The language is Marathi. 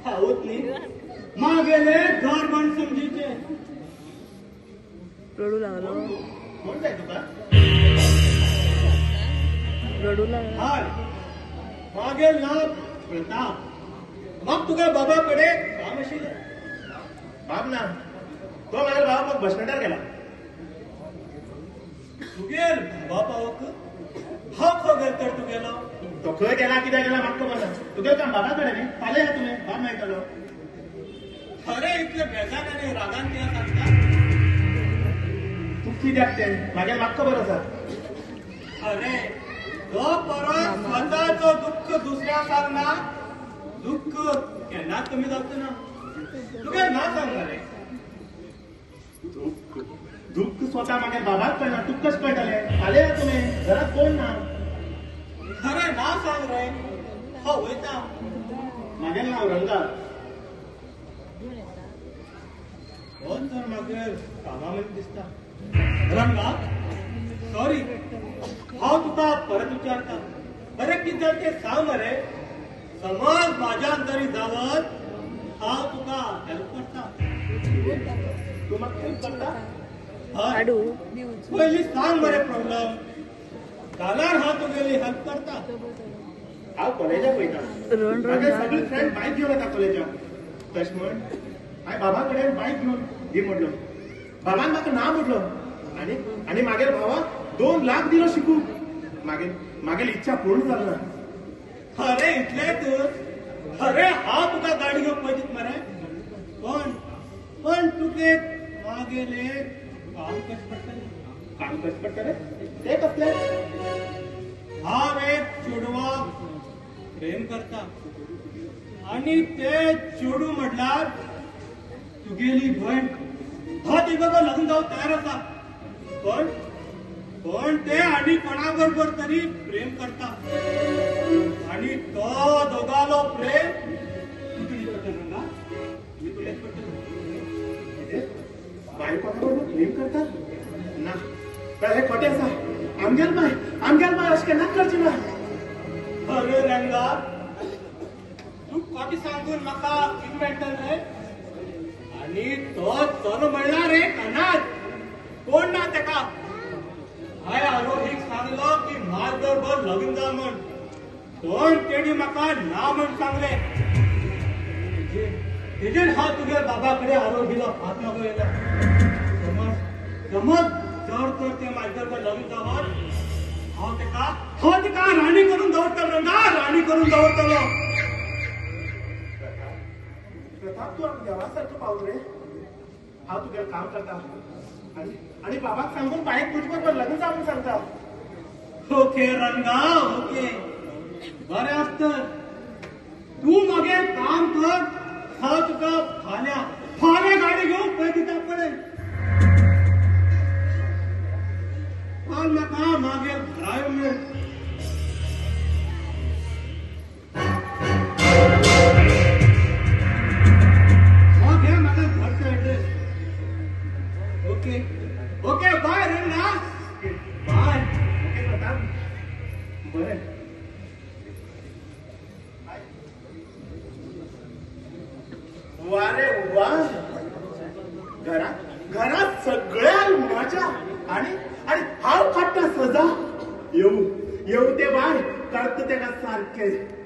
खाऊत न्ही मागेले घर म्हण समजीचे रडू लागलो कोण जाय तुका रडू लागला हाय मागेल ना प्रताप मग तुका बाबाकडे काम आशिल्लें बाब ना तो माझ्या बाबा बस स्टँडार गेला तुगेल बाबा पावक हांव खंय गेल तर तूं गेलो तो खंय गेला कित्याक गेला म्हाका खबर ना तुगेल काम बाबा कडेन न्ही फाल्यां या तुवें बाब मेळटलो अरे इतले बेजान आनी रागान कित्याक सांगता तूं कित्याक तें म्हागे म्हाका खबर आसा अरे तो परत स्वताचो दुःख दुसऱ्या सांगना दुःख केन्नाच कमी जावचो ना तुगे ना सांग रे दुःख स्वता म्हागे बाबाक कळना तुका कशें कळटलें फाल्यां या तुवें घरात कोण ना खरें ना सांग रे हांव वयता म्हागेलें नांव रंगा हो तर म्हागे कामा मदीं दिसता रंगा सॉरी हांव तुका परत विचारता अरे कितें जालें तें सांग मरे समज म्हाज्यान तरी जावत हांव तुका हेल्प करता तूं म्हाका हेल्प करता हाडू पयलीं सांग मरे प्रॉब्लम जाल्यार हांव तुगेली हेल्प करता हांव कॉलेजाक वयता म्हागे सगळे फ्रेंड बायक घेवन येता कॉलेजाक तशें म्हण हांवें बाबा कडेन बायक घेवन दी म्हणलो बाबान म्हाका ना म्हणलो आनी मागेर भावाक 2 लाख दिलो शिकूंक मागेली इच्छा पूर्ण जालना अरे इतलेच अरे हांव तुका गाडी घेवंक पळयत मरे पण तुगे मागेले काम कशें पडटलें तें कसलें हांव एक चेडवाक प्रेम करता आनी तें चेडू म्हणल्यार तुगेली भयण हा तिगो लग्न जावंक तयार आसा पण ते आनी कोणा बरोबर तरी प्रेम करता आनी तो दोगालो प्रेम तुगेली पडटलो रंगा तुगेलेच पडटलो बाय कोणा बरोबर प्रेम करता ना तर हे खोटें आसा आमगेल बाय अशें केन्नाच करची ना अरे रंगा तूं खोटें सांगून म्हाका कितें मेळटलें रे आनी तो चलो म्हणल्यार एक अनाथ कोण ना तेका हांवें आरोहीक सांगलो की म्हाज बरोबर लग्न जा म्हण पण तेणी म्हाका ना म्हण सांगलें तेजेर हांव तुगे बाबा कडेन आरोहीलो हात मागो येयलो समज जर तर ते म्हाजे बरोबर लग्न जावत हांव तेका राणी करून दवरतलो रंगा राणी करून दवरतलो प्रताप तूं आमच्या देवा सारको पावलो रे हांव तुगेलें काम करता आणि बाबाक सांगून बायक तुजे बरोबर लग्न जा म्हूण सांगता ओके रंगा ओके बरें आसत तूं मागे काम कर हांव तुका फाल्यां गाडी घेवन पळय दिता पळय पण म्हाका मागे घरा येवंक मेळ ओके बाय रंगा बाय ओके प्रताप बरें वारे वा घरात सगळ्या मजा आणि हांव काडटा सजा येऊ ते बाय करता तेका सारकें